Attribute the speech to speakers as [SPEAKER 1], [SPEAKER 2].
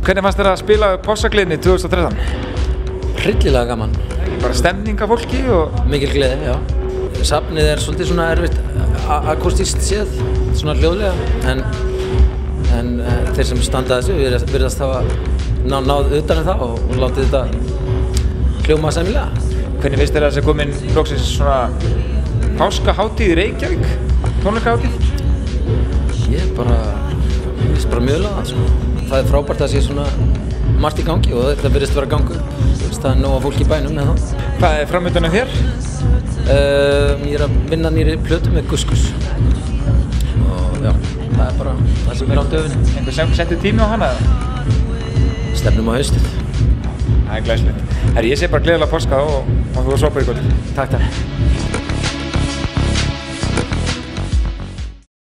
[SPEAKER 1] Hvernig fannst þér að spila Pásagliðni 2013?
[SPEAKER 2] Hryllilega gaman.
[SPEAKER 1] Bara stemning af fólki og...
[SPEAKER 2] Mikil gleði, já. Safnið svolítið svona erfitt akústískt séð, svona hljóðlega, en þeir sem standa þessu virðast hafa náð utan það og látið þetta hljóma sæmilega.
[SPEAKER 1] Hvernig finnst þér að það komin loksins svona páskahátíð í Reykjavík? Tónleikahátíð?
[SPEAKER 2] Ég finnst bara mjög vel að það. Það frábært að sé svona margt í gangi og þetta virðist vera að ganga upp. Það er nóg af fólki í bænum með það.
[SPEAKER 1] Hvað er framöndan hjá þér?
[SPEAKER 2] Ég að vinna nýri plötu með Gus. Og já, það er bara það sem er á döfinni.
[SPEAKER 1] Einhver sem setti tími á hana?
[SPEAKER 2] Stefnum á haustið.
[SPEAKER 1] Það er glæsilegt. Herri, ég sé bara gleðilega páska og þú var svopar í kvöld.
[SPEAKER 2] Takk.